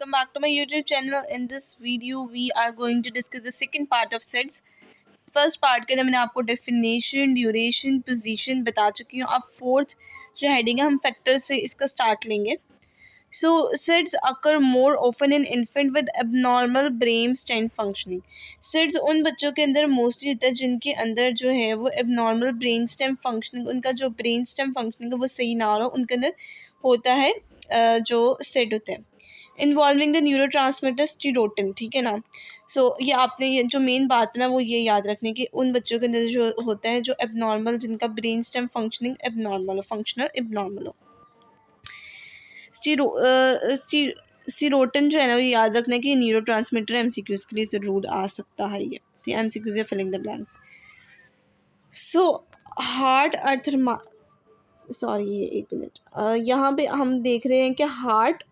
welcome back to my YouTube channel. In this video we are going to discuss the second part of SIDS. First part के अंदर मैंने आपको definition, duration, position बता चुकी हूँ. अब फोर्थ जो हेडिंग है हम फैक्टर से इसका स्टार्ट लेंगे. सो SIDS occur more open in infant with abnormal brain stem functioning. SIDS उन बच्चों के अंदर मोस्टली होता है जिनके अंदर जो है वो एबनॉर्मल ब्रेन स्टेम फंक्शनिंग, उनका जो ब्रेन स्टेम फंक्शनिंग है वो सही ना हो रहा, उनके अंदर होता है जो SID होता है इन्वॉल्विंग द न्यूरो ट्रांसमीटर स्टीरोटिन. ठीक है ना. सो ये आपने ये जो मेन बात है ना वो ये याद रखने की उन बच्चों के अंदर जो होता है जो एबनॉर्मल, जिनका ब्रेन स्टेम फंक्शनिंग एबनॉर्मल हो, फंक्शनल एबनॉर्मल हो. सीरोटिन जो है ना वो याद रखना है कि न्यूरो ट्रांसमीटर MCQs के लिए ज़रूर आ सकता है. ये MCQs या फिलिंग द ब्लैंक्स. सो हार्ट अर्थरमा सॉरी एक मिनट, यहाँ पे हम देख रहे हैं कि हार्ट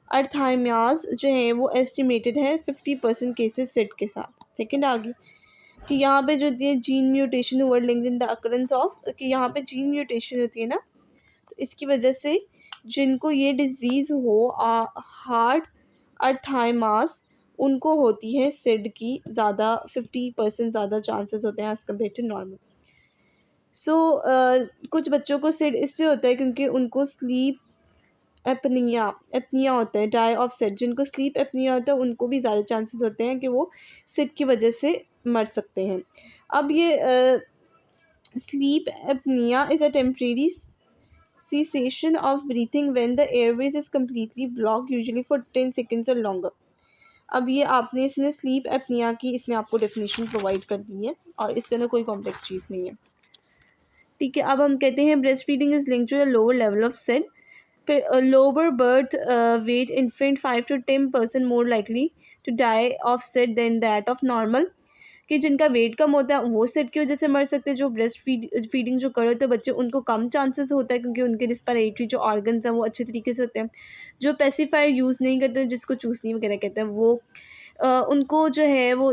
अर्थाइमियाज जो है वो एस्टिमेटेड है 50% केसेस सेट के साथ. सेकेंड आगे कि यहाँ पे जो होती है gene mutation over linked in the occurrence of, कि यहाँ पे जीन म्यूटेशन होती है ना, तो इसकी वजह से जिनको ये डिजीज़ हो हार्ट अर्थाइमास, उनको होती है सिड की ज़्यादा 50% ज़्यादा चांसेस होते हैं एज़ कम्पेयर टू नॉर्मल. सो कुछ बच्चों को सिड इसलिए होता है क्योंकि उनको स्लीप एपनिया होता है, डाई ऑफ सिड. जिनको स्लीप एपनिया होता है उनको भी ज़्यादा चांसेस होते हैं कि वो सिड की वजह से मर सकते हैं. अब ये sleep apnoea is a temporary cessation of breathing when the airways is completely blocked, usually for 10 seconds or longer. अब ये आपने इसने स्लीप एपनिया की इसने आपको डेफिनेशन प्रोवाइड कर दी है और इसके अंदर कोई कॉम्प्लेक्स चीज़ नहीं है. ठीक है. अब हम कहते हैं breast feeding is linked to the lower level of SIDS. फिर lower birth weight infant 5 to 10% more likely to die of SIDS than that of normal. कि जिनका वेट कम होता है वो सेड की वजह से मर सकते हैं. जो ब्रेस्ट फीडिंग जो कर होते हैं बच्चे उनको कम चांसेस होता है क्योंकि उनके रिस्पिरेटरी जो ऑर्गन्स हैं वो अच्छे तरीके से होते हैं. जो पेसिफायर यूज़ नहीं करते, जिसको चूसनी वगैरह कहते हैं, वो उनको जो है वो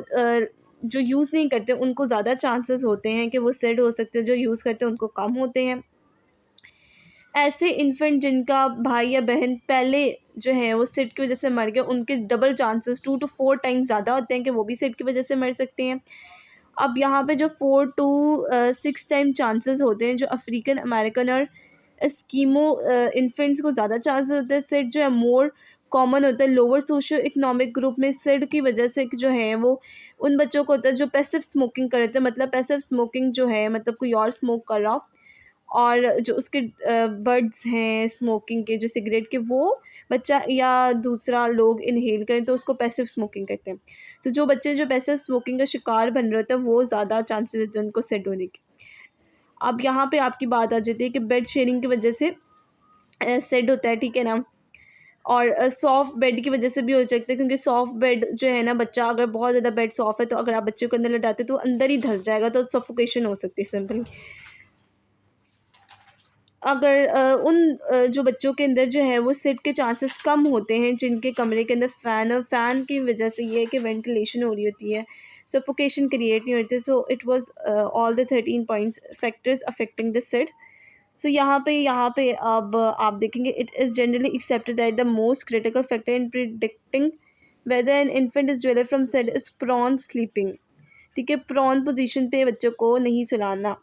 जो यूज़ नहीं करते उनको ज़्यादा चांसेस होते हैं कि वो सेड हो सकते हैं. जो यूज़ करते हैं उनको कम होते हैं. ऐसे इन्फेंट जिनका भाई या बहन पहले जो है वो सिड की वजह से मर गए, उनके डबल चांसेस 2 to 4 टाइम्स ज़्यादा होते हैं कि वो भी सिड की वजह से मर सकते हैं. अब यहाँ पे जो 4 to 6 टाइम चांसेस होते हैं जो अफ्रीकन अमेरिकन और एस्कीमो इन्फेंट्स को ज़्यादा चांसेस होते हैं. सिड जो है मोर कॉमन होता है लोअर सोशो इकोनॉमिक ग्रुप में. सिड की वजह से जो है वो उन बच्चों को होता है जो पैसिव स्मोकिंग कर रहे थे. मतलब पैसिव स्मोकिंग जो है मतलब कोई और स्मोक कर रहा हो और जो उसके बड्स हैं स्मोकिंग के, जो सिगरेट के, वो बच्चा या दूसरा लोग इनहेल करें तो उसको पैसिव स्मोकिंग कहते हैं. तो जो बच्चे जो पैसिव स्मोकिंग का शिकार बन रहे होते हैं वो ज़्यादा चांसेस होते हैं उनको सेड होने के. अब यहाँ पे आपकी बात आ जाती है कि बेड शेयरिंग की वजह से सेड होता है. ठीक है ना. और सॉफ्ट बेड की वजह से भी हो सकता है क्योंकि सॉफ्ट बेड जो है ना, बच्चा अगर बहुत ज़्यादा बेड सॉफ्ट है तो अगर आप बच्चे को अंदर लटाते तो अंदर ही धंस जाएगा, तो सफोकेशन हो सकती है सिंपली. अगर जो बच्चों के अंदर जो है वो सिड के चांसेस कम होते हैं जिनके कमरे के अंदर फ़ैन की वजह से ये है कि वेंटिलेशन हो रही होती है, सफोकेशन क्रिएट नहीं होती. So it was all the 13 points factors affecting the SIDS. So यहाँ पे अब आप देखेंगे it is generally accepted that the most critical factor in predicting whether an infant is develop from SIDS is prone sleeping. ठीक है. Prawn position पे बच्चों को नहीं सुलाना.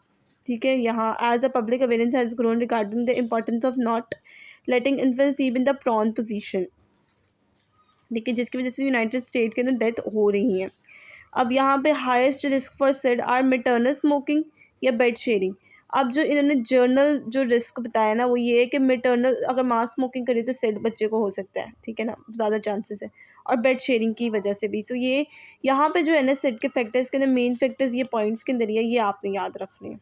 ठीक है. यहाँ as a public awareness has grown regarding the importance of not letting infants sleep in the prone position. ठीक है. जिसकी वजह से यूनाइटेड स्टेट के अंदर डेथ हो रही है. अब यहाँ पे highest risk for SIDS are maternal smoking या बेड शेयरिंग. अब जो इन्होंने जर्नल जो रिस्क बताया ना वो ये है कि मेटर्नल अगर मास स्मोकिंग करी तो सिड बच्चे को हो सकता है. ठीक है ना. ज़्यादा चांसेस है. और बेड शेयरिंग की वजह से भी. सो ये यहाँ पे जो है ना सिड के फैक्टर्स के अंदर मेन फैक्टर्स ये पॉइंट्स के अंदर ये आपने याद रखने हैं.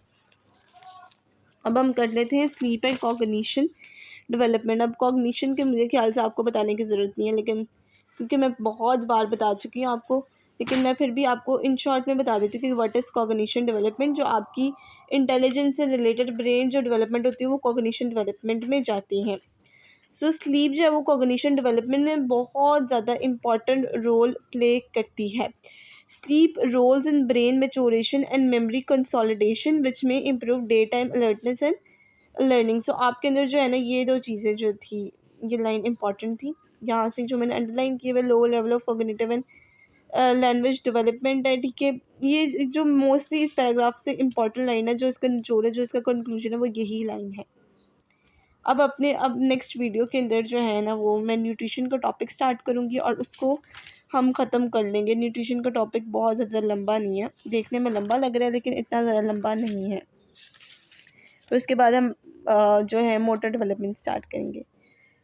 अब हम कर लेते हैं स्लीप एंड कॉग्निशन डेवलपमेंट. अब कॉग्निशन के मुझे ख्याल से आपको बताने की ज़रूरत नहीं है, लेकिन क्योंकि मैं बहुत बार बता चुकी हूँ आपको, लेकिन मैं फिर भी आपको इन शॉर्ट में बता देती हूँ कि व्हाट इज़ कॉग्निशन डेवलपमेंट. जो आपकी इंटेलिजेंस से रिलेटेड ब्रेन जो डेवलपमेंट होती है वो कॉग्निशन डेवलपमेंट में जाती हैं. सो स्लीप जो है वो कॉग्निशन डेवलपमेंट में बहुत ज़्यादा इम्पॉर्टेंट रोल प्ले करती है. Sleep roles in brain maturation and memory consolidation which may improve daytime alertness and learning. So आपके अंदर जो है ना ये दो चीज़ें जो थी, ये लाइन इंपॉर्टेंट थी. यहाँ से जो मैंने अंडरलाइन किए हुए lower level of cognitive and language development है, ठीक है। ये जो मोस्टली इस पैराग्राफ से इम्पॉर्टेंट लाइन है, जो इसका निचोड़ है, जो इसका कंक्लूजन है, वो यही लाइन है। अब नेक्स्ट वीडियो के अंदर जो है ना, वो मैं न्यूट्रिशन का टॉपिक स्टार्ट करूँगी और उसको हम ख़त्म कर लेंगे। न्यूट्रिशन का टॉपिक बहुत ज़्यादा लंबा नहीं है, देखने में लंबा लग रहा है लेकिन इतना ज़्यादा लंबा नहीं है। तो इसके बाद हम जो है मोटर डेवलपमेंट स्टार्ट करेंगे।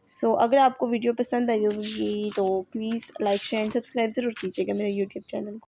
सो अगर आपको वीडियो पसंद आई होगी तो please like share and subscribe ज़रूर कीजिएगा मेरे यूट्यूब चैनल को।